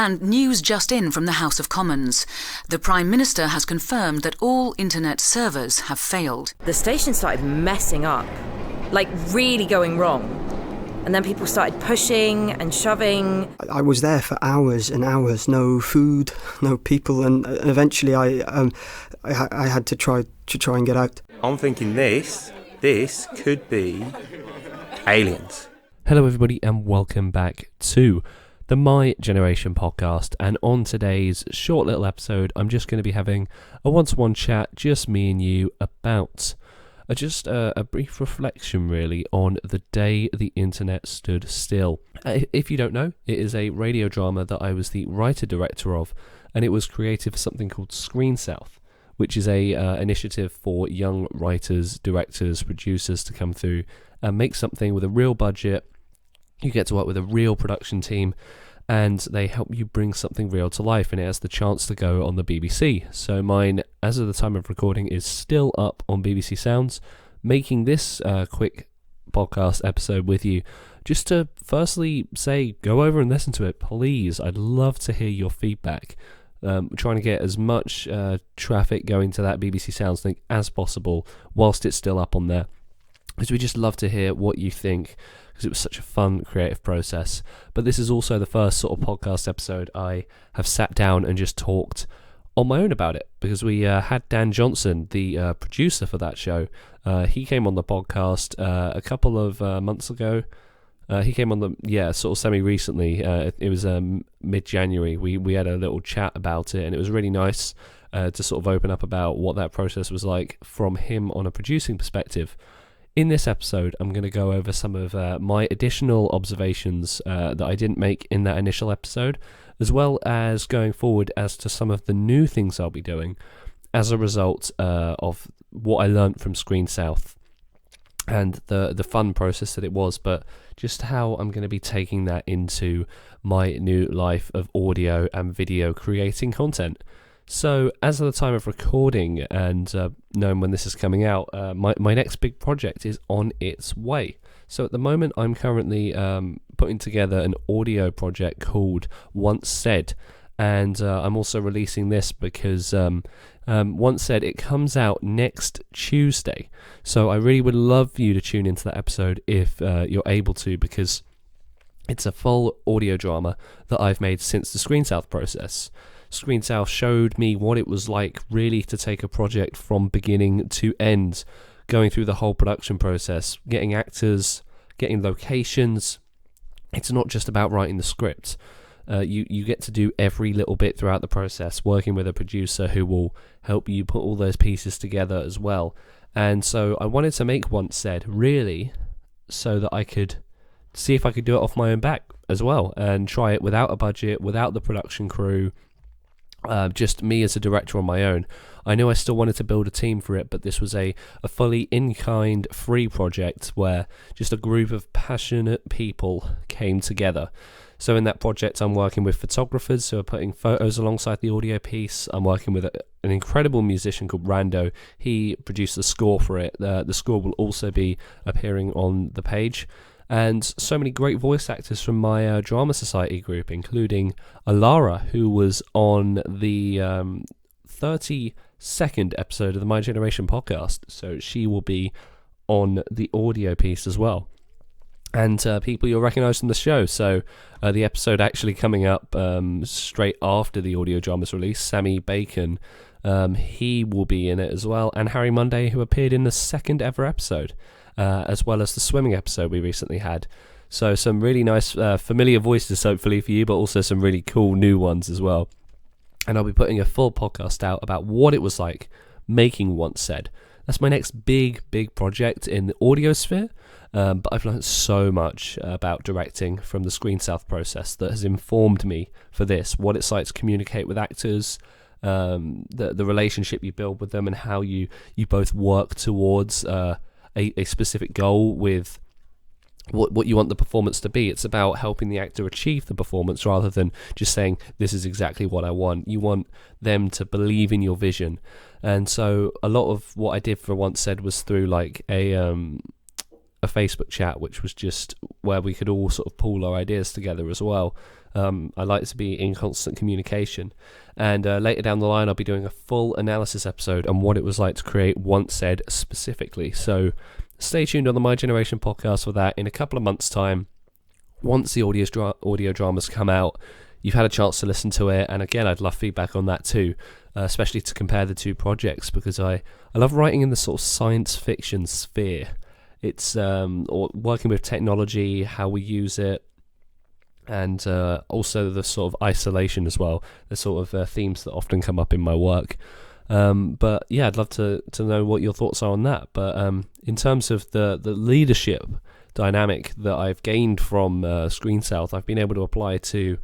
And news just in from the House of Commons. The Prime Minister has confirmed that all internet servers have failed. The station started messing up, like really going wrong. And then people started pushing and shoving. I was there for hours and hours, no food, no people, and eventually I had to try and get out. I'm thinking this could be aliens. Hello everybody and welcome back to the My Generation podcast, and on today's short little episode I'm just going to be having a one-to-one chat, just me and you, about a brief reflection really on the day the internet stood still. If you don't know, it is a radio drama that I was the writer-director of, and it was created for something called Screen South, which is a initiative for young writers, directors, producers to come through and make something with a real budget. You get to work with a real production team, and they help you bring something real to life, and it has the chance to go on the BBC. So mine, as of the time of recording, is still up on BBC Sounds. Making this quick podcast episode with you, just to firstly say, go over and listen to it, please. I'd love to hear your feedback. Trying to get as much traffic going to that BBC Sounds link as possible whilst it's still up on there, because we just love to hear what you think, because it was such a fun creative process. But this is also the first sort of podcast episode I have sat down and just talked on my own about it, because we had Dan Johnson, the producer for that show. He came on the podcast a couple of months ago. He came on sort of semi-recently. It was mid-January. We had a little chat about it, and it was really nice to sort of open up about what that process was like from him on a producing perspective. In this episode, I'm going to go over some of my additional observations that I didn't make in that initial episode, as well as going forward as to some of the new things I'll be doing as a result of what I learnt from Screen South and the fun process that it was, but just how I'm going to be taking that into my new life of audio and video creating content. So, as of the time of recording and knowing when this is coming out, my next big project is on its way. So at the moment I'm currently putting together an audio project called Once Said, and I'm also releasing this because Once Said, it comes out next Tuesday. So I really would love for you to tune into that episode if you're able to, because it's a full audio drama that I've made since the Screen South process. Screen South showed me what it was like really to take a project from beginning to end, going through the whole production process, getting actors, getting locations. It's not just about writing the script. You get to do every little bit throughout the process, working with a producer who will help you put all those pieces together as well. And so I wanted to make Once Said really so that I could see if I could do it off my own back as well, and try it without a budget, without the production crew, just me as a director on my own. I knew I still wanted to build a team for it, but this was a fully in-kind free project where just a group of passionate people came together. So in that project I'm working with photographers who are putting photos alongside the audio piece. I'm working with an incredible musician called Rando. He produced the score for it. The score will also be appearing on the page. And so many great voice actors from my Drama Society group, including Alara, who was on the 32nd episode of the My Generation podcast. So she will be on the audio piece as well. And people you'll recognise from the show. So the episode actually coming up straight after the audio drama's release, Sammy Bacon, he will be in it as well. And Harry Monday, who appeared in the second ever episode, as well as the swimming episode we recently had. So some really nice familiar voices hopefully for you, but also some really cool new ones as well. And I'll be putting a full podcast out about what it was like making Once Said. That's my next big project in the audio sphere, but I've learned so much about directing from the Screen South process that has informed me for this, what it's like to communicate with actors, the relationship you build with them, and how you both work towards a specific goal with what you want the performance to be. It's about helping the actor achieve the performance rather than just saying, this is exactly what I want. You want them to believe in your vision. And so a lot of what I did for Once Said was through like a Facebook chat, which was just where we could all sort of pool our ideas together as well. I like to be in constant communication. And later down the line, I'll be doing a full analysis episode on what it was like to create Once Said specifically. So stay tuned on the My Generation podcast for that in a couple of months' time. Once the audio dramas come out, you've had a chance to listen to it. And again, I'd love feedback on that too, especially to compare the two projects, because I love writing in the sort of science fiction sphere. It's or working with technology, how we use it, and also the sort of isolation as well, the sort of themes that often come up in my work. But yeah, I'd love to know what your thoughts are on that. But in terms of the leadership dynamic that I've gained from Screen South, I've been able to apply to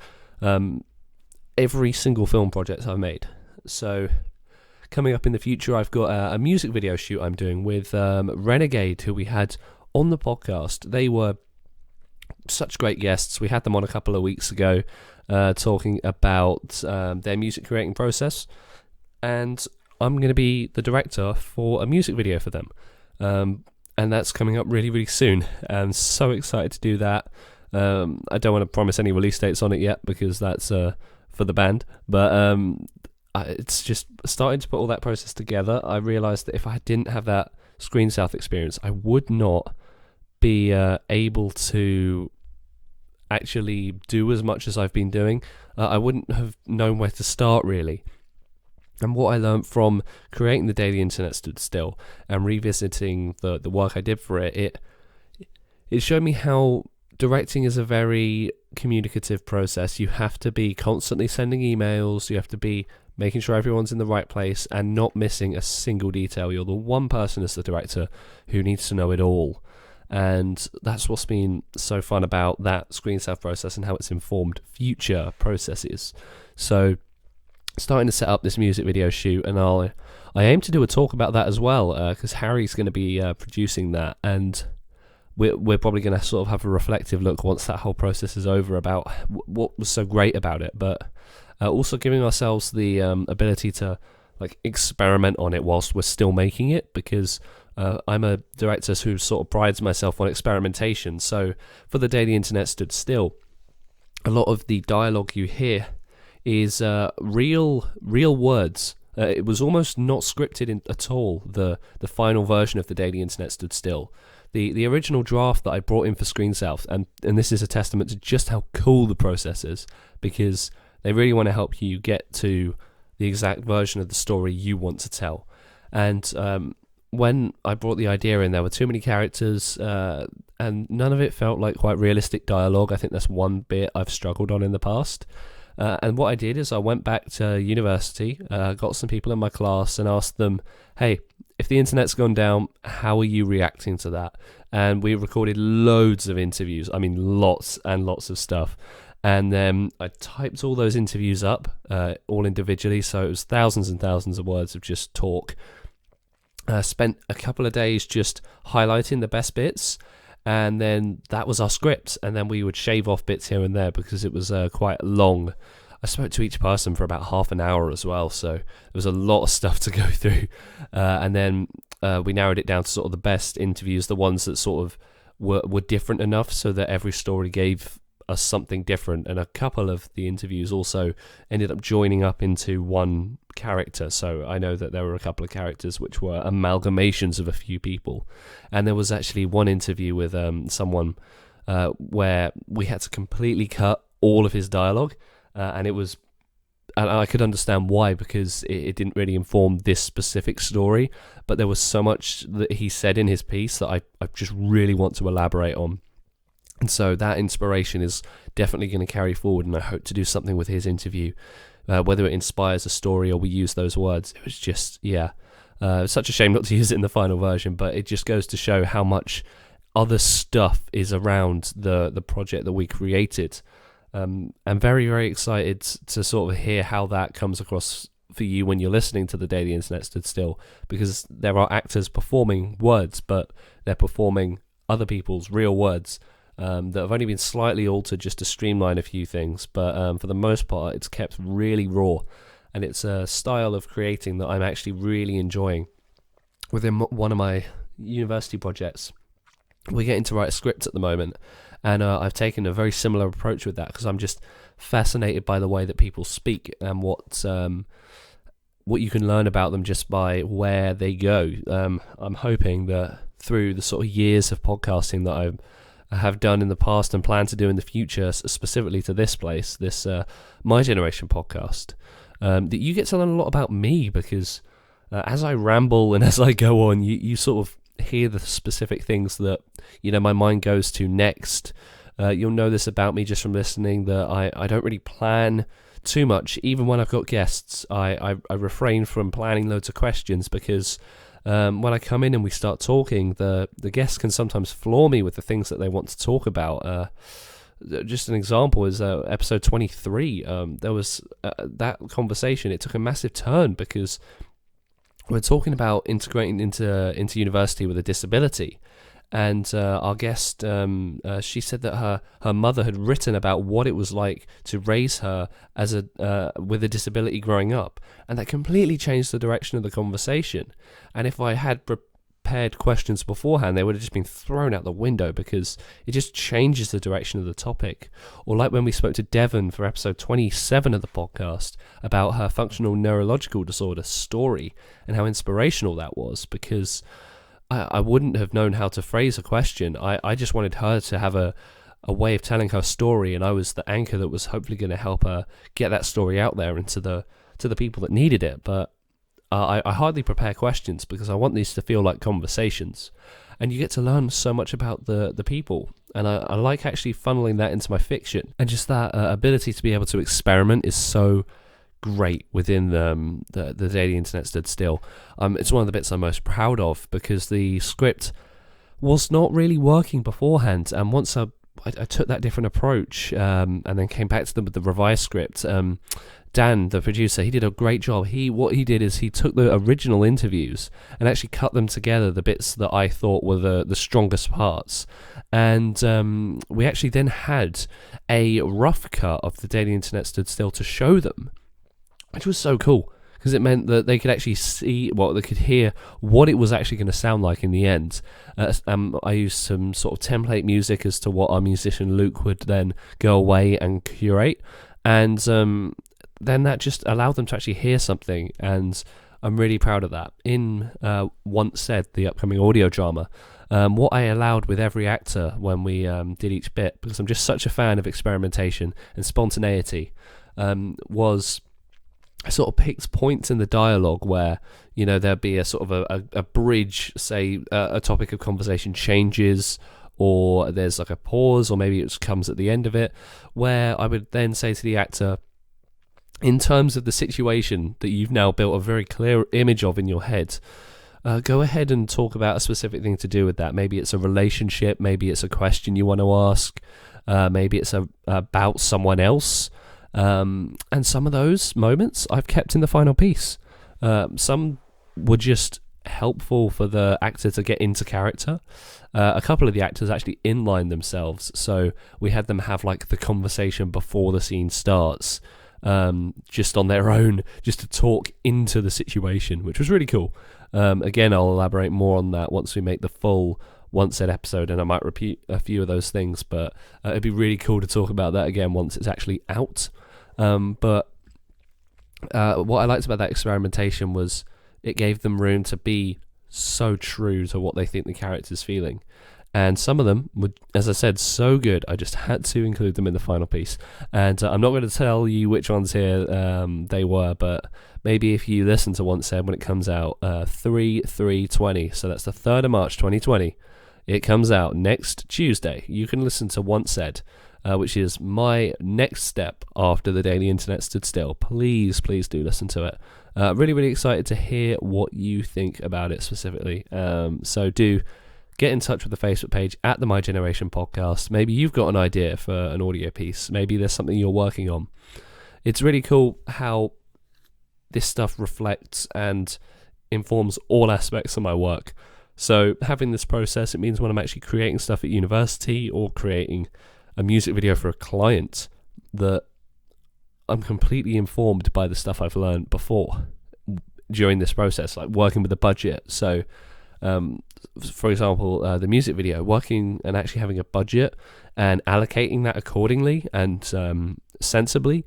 every single film project I've made. So coming up in the future, I've got a music video shoot I'm doing with Renegade, who we had on the podcast. They were such great guests. We had them on a couple of weeks ago talking about their music creating process, and I'm going to be the director for a music video for them, and that's coming up really, really soon. I'm so excited to do that. I don't want to promise any release dates on it yet, because that's for the band, but it's just starting to put all that process together. I realised that if I didn't have that Screen South experience, I would not be able to actually do as much as I've been doing. I wouldn't have known where to start, really. And what I learned from creating the Daily Internet Stood Still and revisiting the work I did for it showed me how directing is a very communicative process. You have to be constantly sending emails, you have to be making sure everyone's in the right place and not missing a single detail. You're the one person as the director who needs to know it all. And that's what's been so fun about that Screen South process and how it's informed future processes. So starting to set up this music video shoot, and I aim to do a talk about that as well, because Harry's going to be producing that, and we're probably going to sort of have a reflective look once that whole process is over about what was so great about it, but also giving ourselves the ability to like experiment on it whilst we're still making it, because I'm a director who sort of prides myself on experimentation. So for the Daily Internet Stood Still, a lot of the dialogue you hear is real words. It was almost not scripted at all, the final version of the Daily Internet Stood Still. The original draft that I brought in for Screen South, and this is a testament to just how cool the process is, because they really want to help you get to the exact version of the story you want to tell. And when I brought the idea in, there were too many characters, and none of it felt like quite realistic dialogue. I think that's one bit I've struggled on in the past. And what I did is I went back to university, got some people in my class and asked them, hey, if the internet's gone down, how are you reacting to that? And we recorded loads of interviews. I mean, lots and lots of stuff. And then I typed all those interviews up, all individually. So it was thousands and thousands of words of just talk. Spent a couple of days just highlighting the best bits. And then that was our script. And then we would shave off bits here and there because it was quite long. I spoke to each person for about half an hour as well. So there was a lot of stuff to go through. And then we narrowed it down to sort of the best interviews, the ones that sort of were different enough so that every story gave us something different. And a couple of the interviews also ended up joining up into one character. So I know that there were a couple of characters which were amalgamations of a few people. And there was actually one interview with someone where we had to completely cut all of his dialogue, and I could understand why, because it didn't really inform this specific story, but there was so much that he said in his piece that I just really want to elaborate on. And so that inspiration is definitely going to carry forward, and I hope to do something with his interview, whether it inspires a story or we use those words. It was just, such a shame not to use it in the final version, but it just goes to show how much other stuff is around the project that we created. I'm very, very excited to sort of hear how that comes across for you when you're listening to the Daily Internet Stood Still, because there are actors performing words, but they're performing other people's real words that have only been slightly altered just to streamline a few things, but for the most part it's kept really raw, and it's a style of creating that I'm actually really enjoying. Within one of my university projects, we're getting to write a script at the moment, and I've taken a very similar approach with that, because I'm just fascinated by the way that people speak and what you can learn about them just by where they go. I'm hoping that through the sort of years of podcasting that I have done in the past and plan to do in the future, specifically to this place, this My Generation podcast, that you get to learn a lot about me, because as I ramble and as I go on, you sort of hear the specific things that, you know, my mind goes to next. You'll know this about me just from listening, that I don't really plan too much. Even when I've got guests, I refrain from planning loads of questions, because when I come in and we start talking, the guests can sometimes floor me with the things that they want to talk about. Just an example is episode 23. There was that conversation. It took a massive turn because we're talking about integrating into university with a disability. And our guest, she said that her mother had written about what it was like to raise her as with a disability growing up, and that completely changed the direction of the conversation. And if I had prepared questions beforehand, they would have just been thrown out the window, because it just changes the direction of the topic. Or like when we spoke to Devon for episode 27 of the podcast about her functional neurological disorder story and how inspirational that was, because I wouldn't have known how to phrase a question. I just wanted her to have a way of telling her story, and I was the anchor that was hopefully going to help her get that story out there and to the people that needed it. But I hardly prepare questions, because I want these to feel like conversations, and you get to learn so much about the people. And I like actually funneling that into my fiction, and just that ability to be able to experiment is so great within the Daily Internet Stood Still. It's one of the bits I'm most proud of, because the script was not really working beforehand, and once I took that different approach and then came back to them with the revised script, Dan, the producer, he did a great job. What he did is he took the original interviews and actually cut them together, the bits that I thought were the strongest parts. And we actually then had a rough cut of the Daily Internet Stood Still to show them, which was so cool, because it meant that they could actually see, they could hear what it was actually going to sound like in the end. I used some sort of template music as to what our musician Luke would then go away and curate, and then that just allowed them to actually hear something, and I'm really proud of that. In Once Said, the upcoming audio drama, what I allowed with every actor when we did each bit, because I'm just such a fan of experimentation and spontaneity, was I sort of picked points in the dialogue where, you know, there'd be a sort of a bridge, say a topic of conversation changes, or there's like a pause, or maybe it just comes at the end of it, where I would then say to the actor, in terms of the situation that you've now built a very clear image of in your head, go ahead and talk about a specific thing to do with that. Maybe it's a relationship, maybe it's a question you want to ask, maybe it's about someone else. And some of those moments I've kept in the final piece. Some were just helpful for the actor to get into character. A couple of the actors actually inlined themselves, so we had them have like the conversation before the scene starts, just on their own, just to talk into the situation, which was really cool. Again, I'll elaborate more on that once we make the full Once Said episode, and I might repeat a few of those things, but it'd be really cool to talk about that again once it's actually out. But what I liked about that experimentation was it gave them room to be so true to what they think the character's feeling. And some of them were, as I said, so good, I just had to include them in the final piece. And I'm not going to tell you which ones here they were, but maybe if you listen to Once Said when it comes out, 3/3/20, so that's the 3rd of March 2020, it comes out next Tuesday. You can listen to Once Said, which is my next step after the Daily Internet Stood Still. Please do listen to it. Really, really excited to hear what you think about it specifically. So do get in touch with the Facebook page at the My Generation Podcast. Maybe you've got an idea for an audio piece. Maybe there's something you're working on. It's really cool how this stuff reflects and informs all aspects of my work. So having this process, it means when I'm actually creating stuff at university or creating a music video for a client, that I'm completely informed by the stuff I've learned before during this process, like working with the budget. So For example, the music video, working and actually having a budget and allocating that accordingly and sensibly.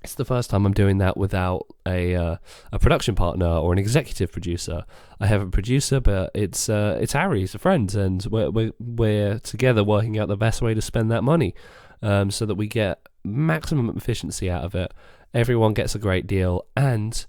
It's the first time I'm doing that without a production partner or an executive producer. I have a producer, but it's Harry, he's a friend, and we're together working out the best way to spend that money, so that we get maximum efficiency out of it. Everyone gets a great deal, and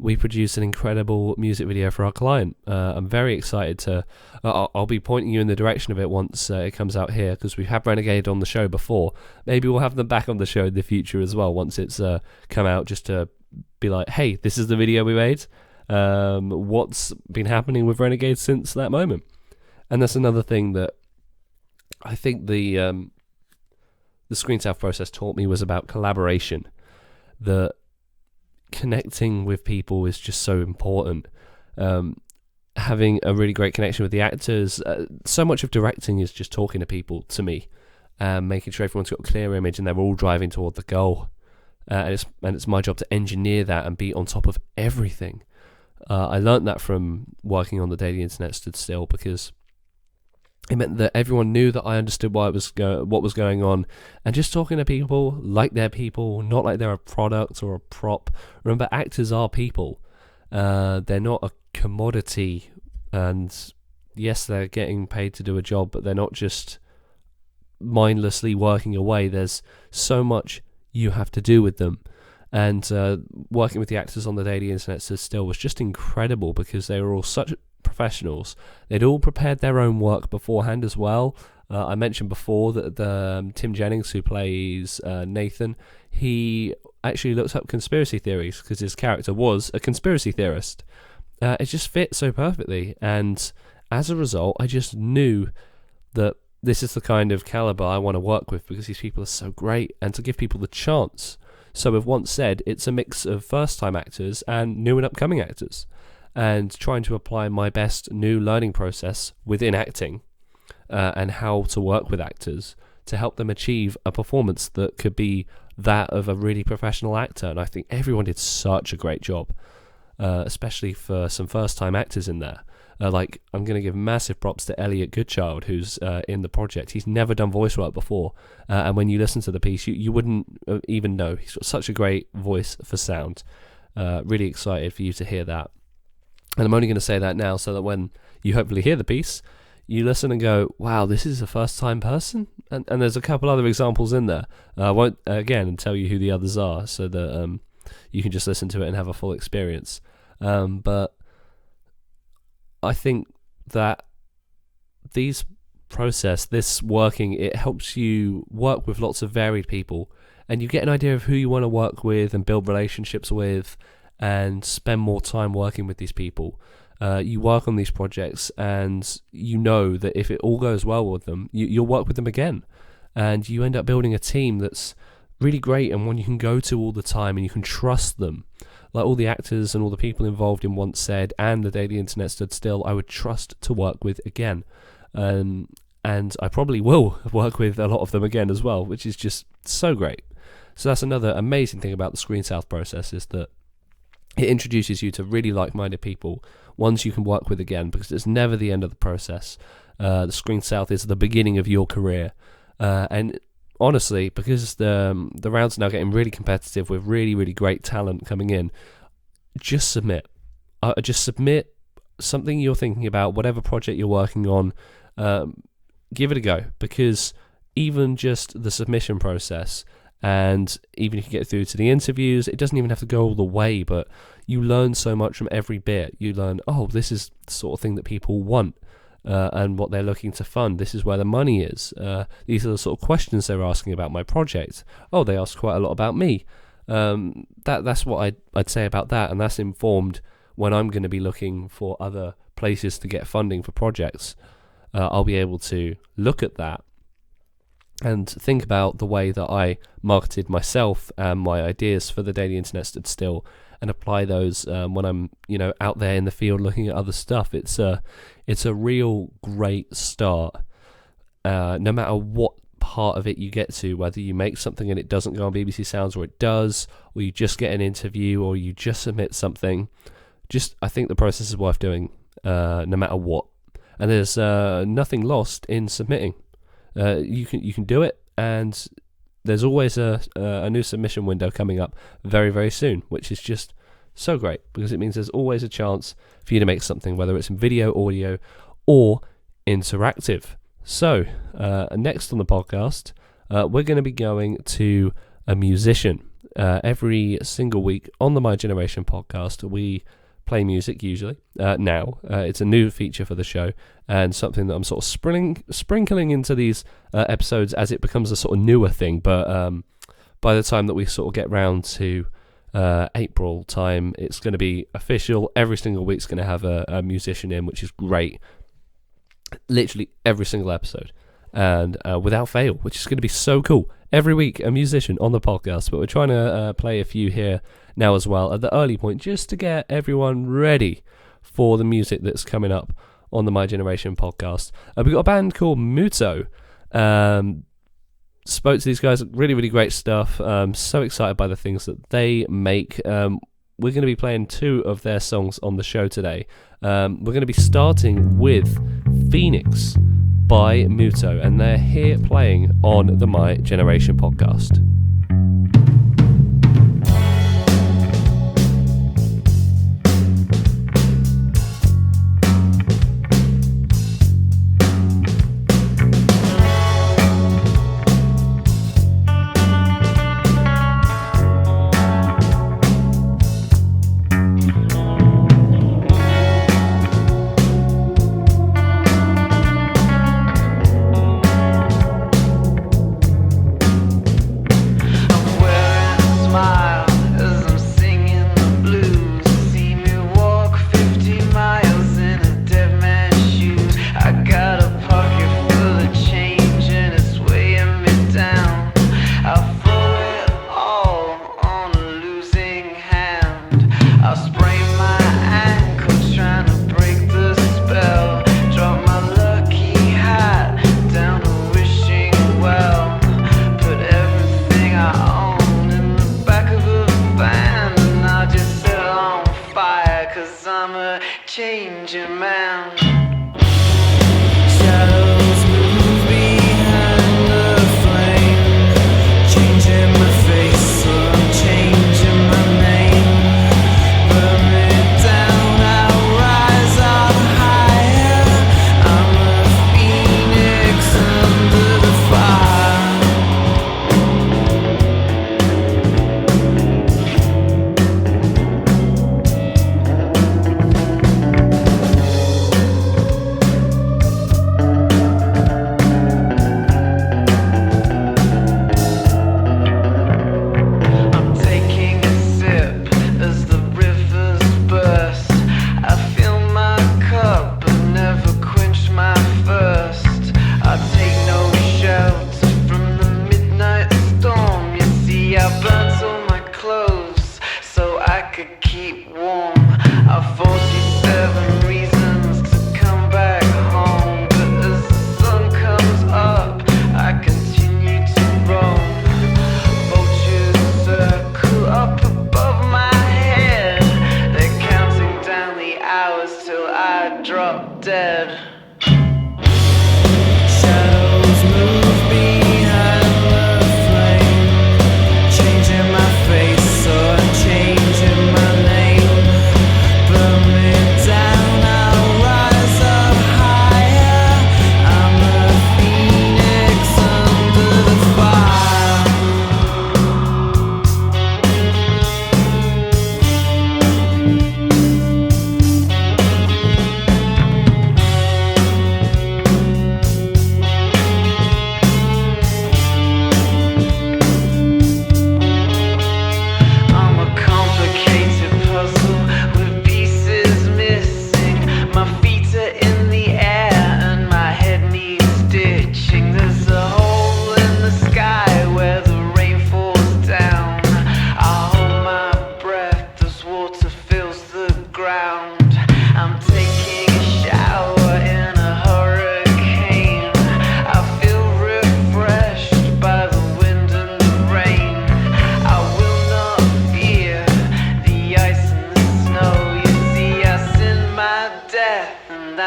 we produce an incredible music video for our client. I'm very excited to... I'll be pointing you in the direction of it once it comes out here, because we have Renegade on the show before. Maybe we'll have them back on the show in the future as well, once it's come out, just to be like, hey, this is the video we made. What's been happening with Renegade since that moment? And that's another thing that I think the Screen South process taught me, was about collaboration. That connecting with people is just so important. Having a really great connection with the actors. So much of directing is just talking to people, to me, making sure everyone's got a clear image and they're all driving toward the goal. And it's my job to engineer that and be on top of everything. I learned that from working on The Day the Internet Stood Still, because it meant that everyone knew that I understood what was going on, and just talking to people like they're people, not like they're a product or a prop. Remember, actors are people. They're not a commodity, and yes, they're getting paid to do a job, but they're not just mindlessly working away. There's so much you have to do with them. And working with the actors on The Day the Internet Stood Still was just incredible, because they were all such professionals. They'd all prepared their own work beforehand as well. I mentioned before that Tim Jennings, who plays Nathan, he actually looked up conspiracy theories, because his character was a conspiracy theorist. It just fit so perfectly, and as a result, I just knew that this is the kind of caliber I want to work with, because these people are so great, and to give people the chance. So I've once said it's a mix of first-time actors and new and upcoming actors, and trying to apply my best new learning process within acting and how to work with actors to help them achieve a performance that could be that of a really professional actor. And I think everyone did such a great job, especially for some first-time actors in there. Like, I'm going to give massive props to Elliot Goodchild, who's in the project. He's never done voice work before, and when you listen to the piece, you wouldn't even know. He's got such a great voice for sound. Really excited for you to hear that. And I'm only going to say that now so that when you hopefully hear the piece, you listen and go, wow, this is a first-time person? And there's a couple other examples in there. I won't, again, tell you who the others are, so that you can just listen to it and have a full experience. But I think that this working, it helps you work with lots of varied people, and you get an idea of who you want to work with and build relationships with, and spend more time working with these people. You work on these projects, and you know that if it all goes well with them, you'll work with them again, and you end up building a team that's really great and one you can go to all the time, and you can trust them. Like all the actors and all the people involved in Once Said and The Day the Internet Stood Still, I would trust to work with again. And I probably will work with a lot of them again as well, which is just so great. So that's another amazing thing about the Screen South process, is that it introduces you to really like-minded people, ones you can work with again, because it's never the end of the process. The Screen South is the beginning of your career. And honestly, because the rounds are now getting really competitive with really, really great talent coming in, just submit. Just submit something you're thinking about, whatever project you're working on. Give it a go, because even just the submission process, and even if you get through to the interviews, it doesn't even have to go all the way, but you learn so much from every bit. You learn, oh, this is the sort of thing that people want. And what they're looking to fund. This is where the money is. These are the sort of questions they're asking about my project. Oh, they asked quite a lot about me. That's what I'd say about that, and that's informed when I'm going to be looking for other places to get funding for projects. I'll be able to look at that and think about the way that I marketed myself and my ideas for The Day the Internet Stood Still, and apply those when I'm, out there in the field looking at other stuff. It's a real great start, no matter what part of it you get to, whether you make something and it doesn't go on BBC Sounds, or it does, or you just get an interview, or you just submit something. I think the process is worth doing. no matter what. And there's nothing lost in submitting. You can do it, and there's always a new submission window coming up very, very soon, which is just so great, because it means there's always a chance for you to make something, whether it's in video, audio, or interactive. So, next on the podcast, we're going to be going to a musician. Every single week on the My Generation podcast, we play music usually. Now, it's a new feature for the show, and something that I'm sort of sprinkling into these episodes as it becomes a sort of newer thing. But by the time that we sort of get round to April time, it's going to be official. Every single week's going to have a musician in, which is great. Literally every single episode, and without fail, which is going to be so cool. Every week a musician on the podcast, but we're trying to play a few here now as well at the early point, just to get everyone ready for the music that's coming up on the My Generation podcast. We've got a band called Muto. Spoke to these guys, really, really great stuff. So excited by the things that they make. We're going to be playing 2 of their songs on the show today. We're going to be starting with Phoenix by Muto, and they're here playing on the My Generation podcast. Changing my face, so I'm changing my name.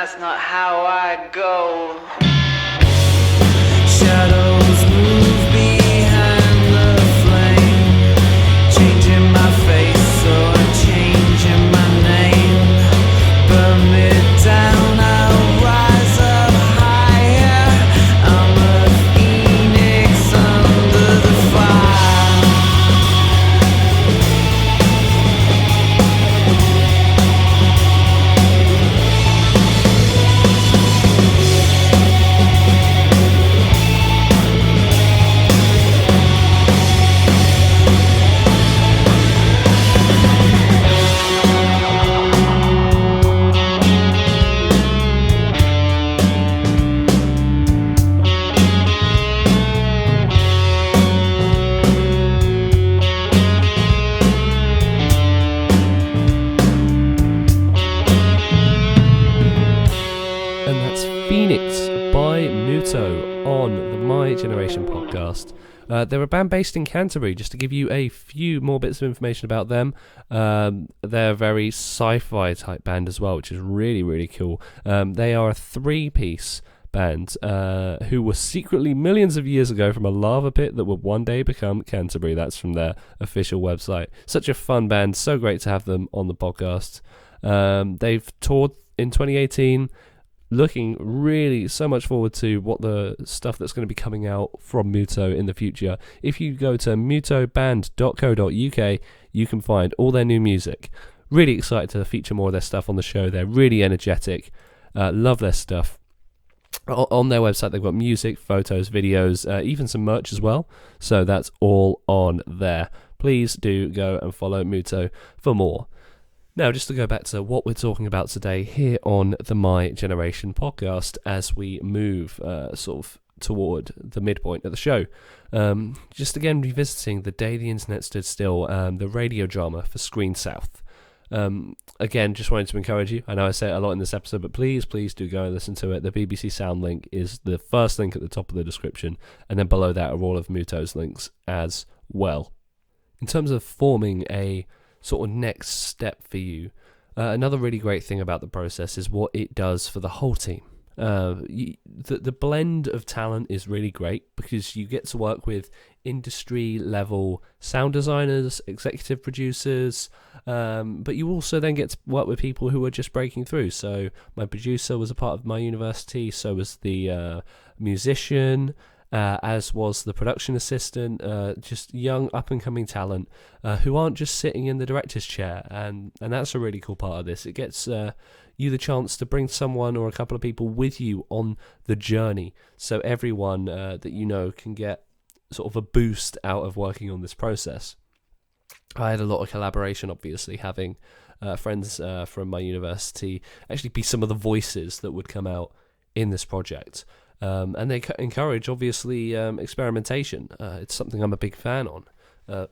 that's not how I go. Shadows move behind the flame, changing my face or changing my name. Burn me down, I'll rise up higher. I'm a phoenix under the fire. And that's Phoenix by Muto on the My Generation podcast. They're a band based in Canterbury. Just to give you a few more bits of information about them, they're a very sci-fi type band as well, which is really, really cool. They are a three-piece band who were secretly millions of years ago from a lava pit that would one day become Canterbury. That's from their official website. Such a fun band. So great to have them on the podcast. They've toured in 2018. Looking really so much forward to what the stuff that's going to be coming out from Muto in the future. If you go to mutoband.co.uk, you can find all their new music. Really excited to feature more of their stuff on the show. They're really energetic. Love their stuff. On their website, they've got music, photos, videos, even some merch as well. So that's all on there. Please do go and follow Muto for more. Now, just to go back to what we're talking about today here on the My Generation podcast as we move sort of toward the midpoint of the show. Just again revisiting The Day the Internet Stood Still, the radio drama for Screen South. Again, just wanted to encourage you. I know I say it a lot in this episode, but please do go and listen to it. The BBC Sound link is the first link at the top of the description, and then below that are all of Muto's links as well. In terms of forming a sort of next step for you, another really great thing about the process is what it does for the whole team. The blend of talent is really great because you get to work with industry level sound designers, executive producers, but you also then get to work with people who are just breaking through. So my producer was a part of my university, so was the musician, as was the production assistant, just young up-and-coming talent who aren't just sitting in the director's chair, and that's a really cool part of this. It gets you the chance to bring someone or a couple of people with you on the journey, so everyone that you know can get sort of a boost out of working on this process. I had a lot of collaboration, obviously, having friends from my university actually be some of the voices that would come out in this project. And they encourage, obviously, experimentation. It's something I'm a big fan on.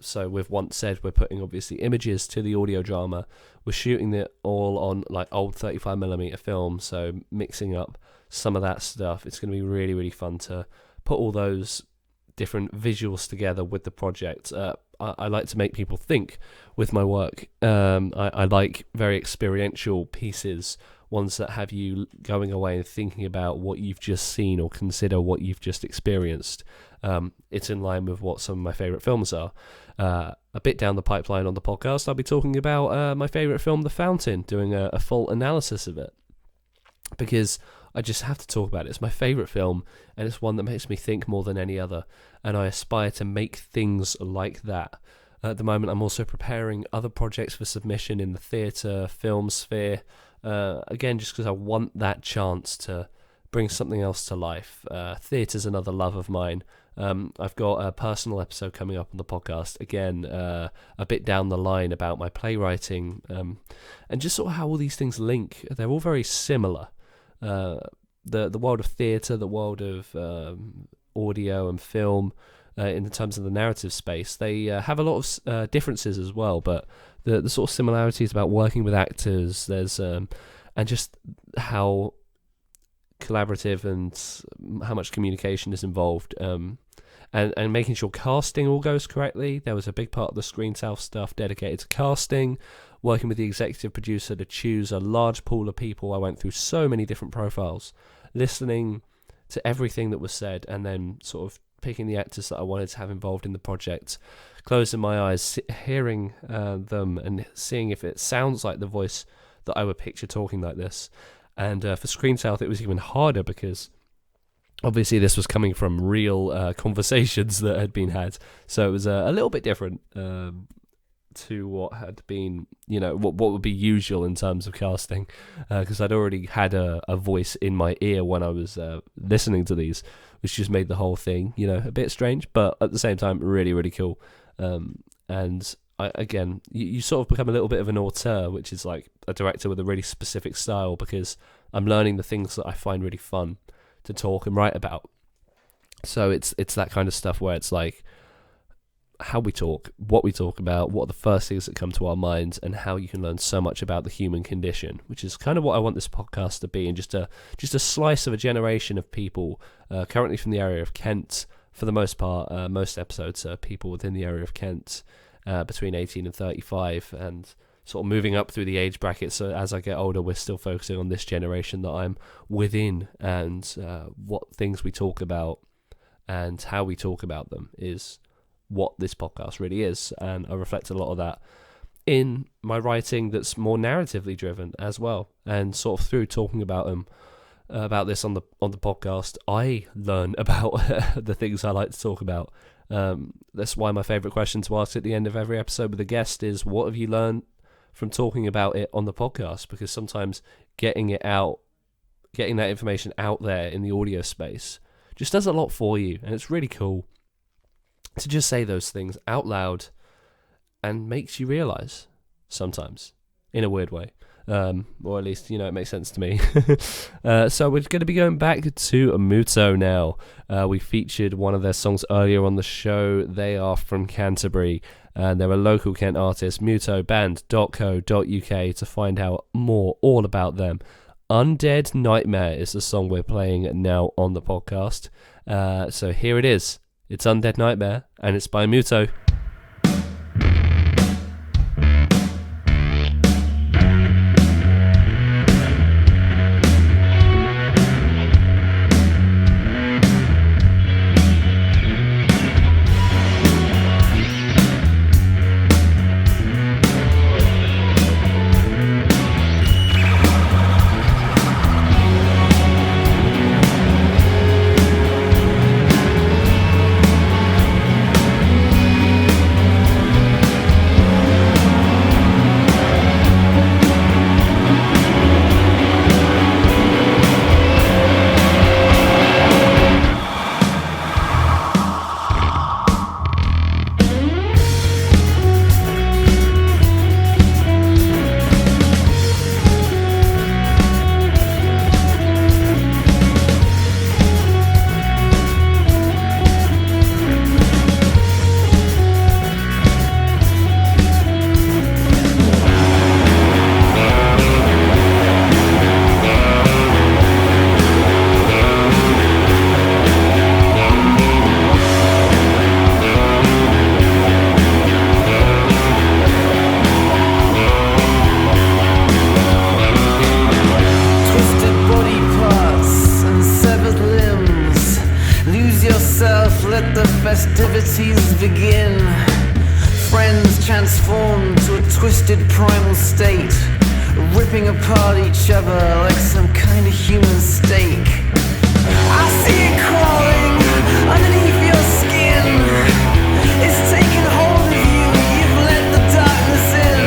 So we've once said we're putting, obviously, images to the audio drama. We're shooting it all on like old 35mm film, so mixing up some of that stuff. It's going to be really, really fun to put all those different visuals together with the project. I like to make people think with my work. I like very experiential pieces, ones that have you going away and thinking about what you've just seen or consider what you've just experienced. It's in line with what some of my favourite films are. A bit down the pipeline on the podcast, I'll be talking about my favourite film, The Fountain, doing a full analysis of it. Because I just have to talk about it. It's my favourite film, and it's one that makes me think more than any other, and I aspire to make things like that. At the moment, I'm also preparing other projects for submission in the theatre, film sphere, again, just because I want that chance to bring something else to life. Theatre's another love of mine. I've got a personal episode coming up on the podcast, again, a bit down the line about my playwriting, and just sort of how all these things link. They're all very similar. The world of theatre, the world of audio and film, in terms of the narrative space, they have a lot of differences as well, but the sort of similarities about working with actors, there's and just how collaborative and how much communication is involved, and making sure casting all goes correctly. There was a big part of the Screen South stuff dedicated to casting, working with the executive producer to choose a large pool of people. I went through so many different profiles, listening to everything that was said, and then sort of picking the actors that I wanted to have involved in the project, closing my eyes, hearing them and seeing if it sounds like the voice that I would picture talking like this. And for Screen South, it was even harder because obviously this was coming from real conversations that had been had. So it was a little bit different to what had been, what would be usual in terms of casting, because I'd already had a voice in my ear when I was listening to these, which just made the whole thing, a bit strange, but at the same time, really, really cool. And you sort of become a little bit of an auteur, which is like a director with a really specific style, because I'm learning the things that I find really fun to talk and write about. So it's that kind of stuff where it's like how we talk, what we talk about, what are the first things that come to our minds, and how you can learn so much about the human condition, which is kind of what I want this podcast to be, and just a slice of a generation of people currently from the area of Kent. For the most part, most episodes are people within the area of Kent between 18 and 35, and sort of moving up through the age bracket. So as I get older, we're still focusing on this generation that I'm within, and what things we talk about and how we talk about them is what this podcast really is. And I reflect a lot of that in my writing that's more narratively driven as well, and sort of through talking about them, about this on the podcast, I learn about the things I like to talk about. That's why my favourite question to ask at the end of every episode with a guest is, what have you learned from talking about it on the podcast? Because sometimes getting that information out there in the audio space just does a lot for you, and it's really cool to just say those things out loud, and makes you realise sometimes, in a weird way. Or at least, it makes sense to me. So we're going to be going back to Muto now. We featured one of their songs earlier on the show. They are from Canterbury, and they're a local Kent artist. mutoband.co.uk to find out more all about them. Undead Nightmare is the song we're playing now on the podcast. So here it is. It's Undead Nightmare, and it's by Muto. festivities begin. Friends transform to a twisted primal state, ripping apart each other like some kind of human steak. I see it crawling underneath your skin. It's taking hold of you, you've let the darkness in.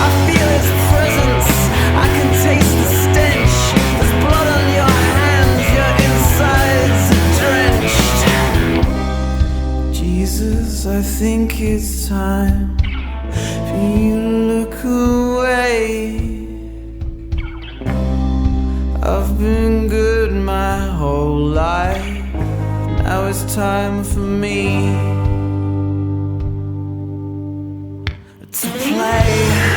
I feel its presence, I can taste the stench. There's blood on your hands, your insides are drenched. Jesus, I think it's time for you to look away. I've been good my whole life, now it's time for me to play.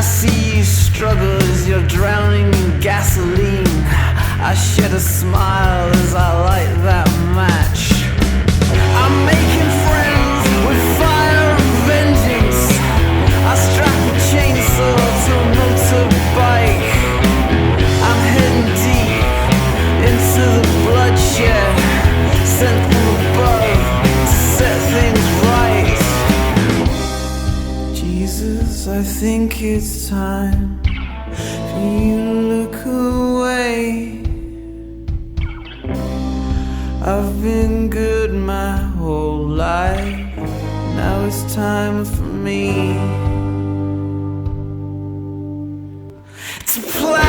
I see you struggle as you're drowning in gasoline. I shed a smile as I light that match. I'm making friends with fire and vengeance. I strap a chainsaw to a motorbike. I'm heading deep into the bloodshed, sent from above to set things right. Jesus, I think it's time for you to look away. I've been good my whole life. Now it's time for me to play.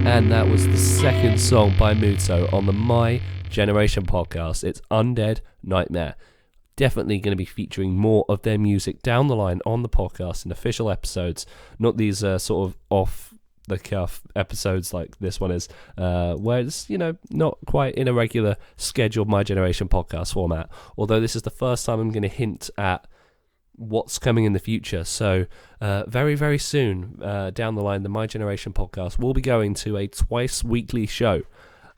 And that was the second song by Muto on the My Generation podcast. It's Undead Nightmare. Definitely going to be featuring more of their music down the line on the podcast in official episodes, not these sort of off the cuff episodes like this one is, where it's, you know, not quite in a regular scheduled My Generation podcast format. Although this is the first time I'm going to hint at what's coming in the future. So very, very soon down the line, the My Generation podcast will be going to a twice weekly show.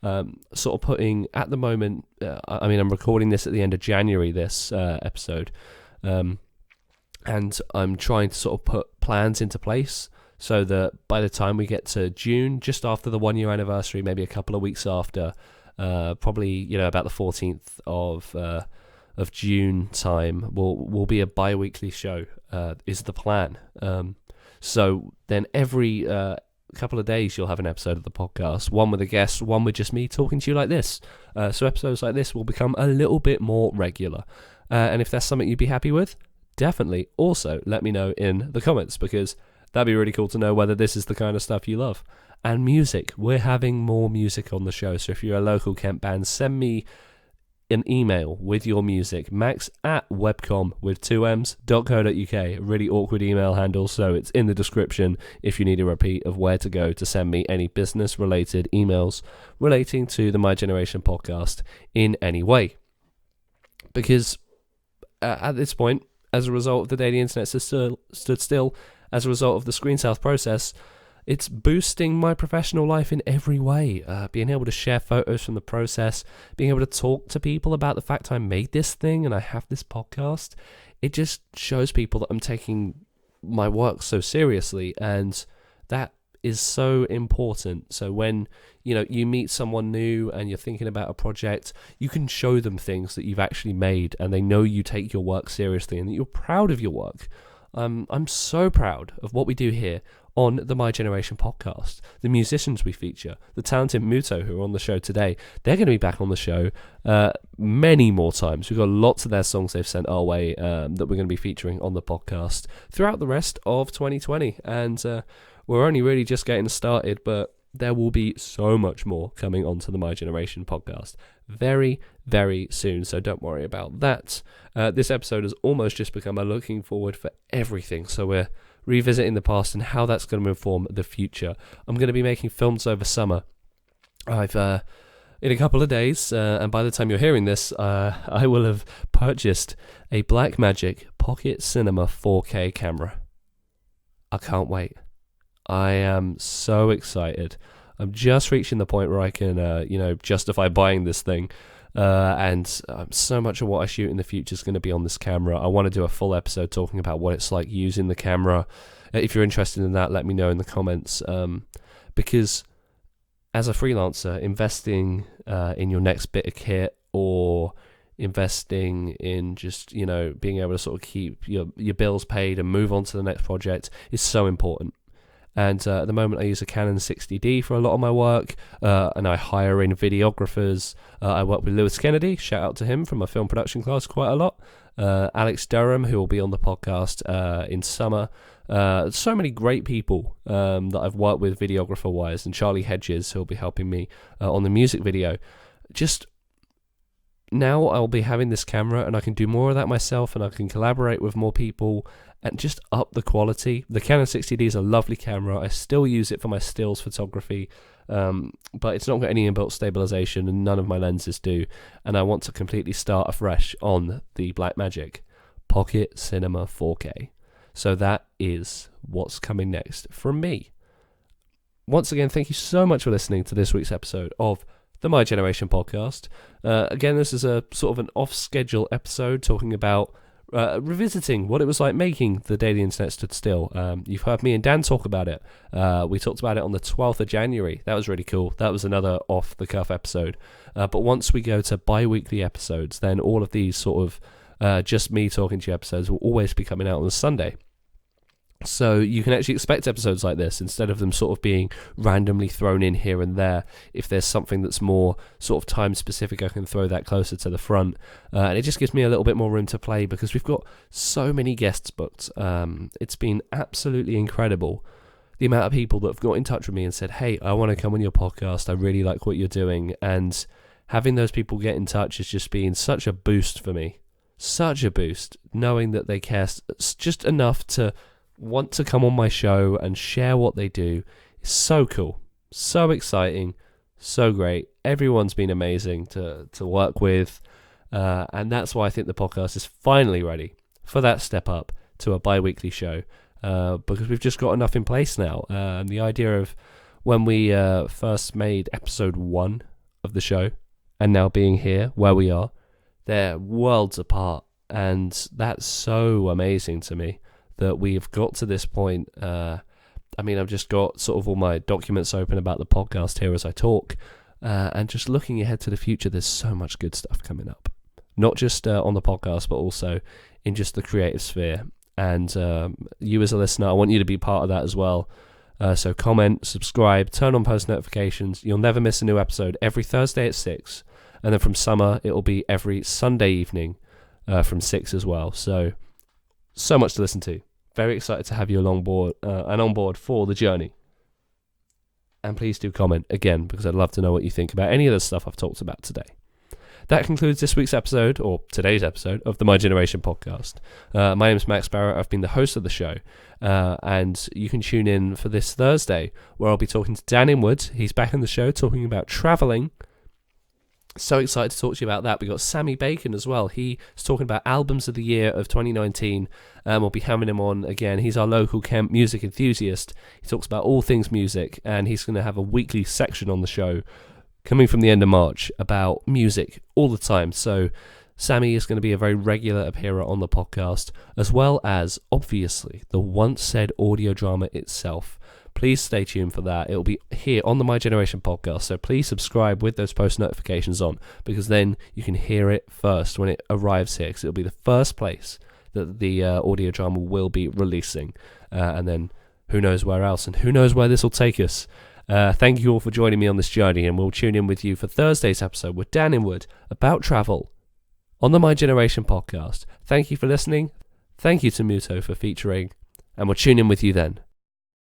Sort of putting, at the moment, I mean, I'm recording this at the end of January, this episode, and I'm trying to sort of put plans into place so that by the time we get to June, just after the 1 year anniversary, maybe a couple of weeks after, probably, you know, about the 14th of June time, will be a bi-weekly show, is the plan. So then every couple of days you'll have an episode of the podcast, one with a guest, one with just me talking to you like this. So episodes like this will become a little bit more regular. And if that's something you'd be happy with, definitely also let me know in the comments, because that'd be really cool to know whether this is the kind of stuff you love. And music, we're having more music on the show. So if you're a local Kent band, send me an email with your music, max@webcom.co.uk. Really awkward email handle, so it's in the description if you need a repeat of where to go to send me any business related emails relating to the My Generation podcast in any way. because at this point, as a result of the day the internet stood still, as a result of the screen south process, it's boosting my professional life in every way. Being able to share photos from the process, being able to talk to people about the fact I made this thing and I have this podcast, it just shows people that I'm taking my work so seriously, and that is so important. So when you meet someone new and you're thinking about a project, you can show them things that you've actually made, and they know you take your work seriously and that you're proud of your work. I'm so proud of what we do here on the My Generation podcast. The musicians we feature, the talented Muto who are on the show today, they're going to be back on the show many more times. We've got lots of their songs they've sent our way that we're going to be featuring on the podcast throughout the rest of 2020. And we're only really just getting started, but there will be so much more coming onto the My Generation podcast very, very soon, so don't worry about that. This episode has almost just become a looking forward for everything, so we're revisiting the past and how that's going to inform the future. I'm going to be making films over summer. I've in a couple of days, and by the time you're hearing this, I will have purchased a Blackmagic Pocket Cinema 4K camera. I can't wait. I am so excited. I'm just reaching the point where I can, justify buying this thing. And so much of what I shoot in the future is going to be on this camera. I want to do a full episode talking about what it's like using the camera. If you're interested in that, let me know in the comments. Because as a freelancer, investing in your next bit of kit, or investing in just, being able to sort of keep your bills paid and move on to the next project is so important. And at the moment I use a Canon 60D for a lot of my work, and I hire in videographers. I work with Lewis Kennedy, shout out to him from my film production class quite a lot. Alex Durham, who will be on the podcast in summer. So many great people that I've worked with videographer-wise, and Charlie Hedges, who will be helping me on the music video. Just now I'll be having this camera and I can do more of that myself, and I can collaborate with more people and just up the quality. The Canon 60D is a lovely camera. I still use it for my stills photography, but it's not got any inbuilt stabilization, and none of my lenses do, and I want to completely start afresh on the Blackmagic Pocket Cinema 4K. So that is what's coming next from me. Once again, thank you so much for listening to this week's episode of the My Generation podcast. Again, this is a sort of an off-schedule episode talking about revisiting what it was like making the day the internet stood still. You've heard me and Dan talk about it. We talked about it on the 12th of January. That was really cool. That was another off-the-cuff episode. But once we go to bi-weekly episodes, then all of these sort of just me talking to you episodes will always be coming out on a Sunday. So you can actually expect episodes like this instead of them sort of being randomly thrown in here and there. If there's something that's more sort of time specific, I can throw that closer to the front. And it just gives me a little bit more room to play because we've got so many guests booked. It's been absolutely incredible. The amount of people that have got in touch with me and said, hey, I want to come on your podcast. I really like what you're doing. And having those people get in touch has just been such a boost for me. Such a boost. Knowing that they care just enough to want to come on my show and share what they do is so cool, so exciting, so great. Everyone's been amazing to work with, and that's why I think the podcast is finally ready for that step up to a bi-weekly show, because we've just got enough in place now. And the idea of when we first made episode 1 of the show and now being here where we are, they're worlds apart, and that's so amazing to me that we've got to this point. I've just got sort of all my documents open about the podcast here as I talk, and just looking ahead to the future, there's so much good stuff coming up. Not just on the podcast, but also in just the creative sphere. And you as a listener, I want you to be part of that as well. So comment, subscribe, turn on post notifications. You'll never miss a new episode every Thursday at 6. And then from summer, it'll be every Sunday evening from 6 as well. So much to listen to. Very excited to have you on board for the journey. And please do comment again, because I'd love to know what you think about any of the stuff I've talked about today. That concludes this week's episode, or today's episode, of the My Generation podcast. My name is Max Barrett. I've been the host of the show. And you can tune in for this Thursday, where I'll be talking to Dan Inwood. He's back in the show talking about travelling. So excited to talk to you about that. We got Sammy Bacon as well. He's talking about albums of the year of 2019. We'll be having him on again. He's our local Kent music enthusiast. He talks about all things music, and he's going to have a weekly section on the show coming from the end of March about music all the time. So Sammy is going to be a very regular appearer on the podcast, as well as, obviously, the once said audio drama itself. Please stay tuned for that. It'll be here on the My Generation podcast, so please subscribe with those post notifications on, because then you can hear it first when it arrives here, because it'll be the first place that the audio drama will be releasing, and then who knows where else, and who knows where this will take us. Thank you all for joining me on this journey, and we'll tune in with you for Thursday's episode with Dan Inwood about travel on the My Generation podcast. Thank you for listening. Thank you to Muto for featuring, and we'll tune in with you then.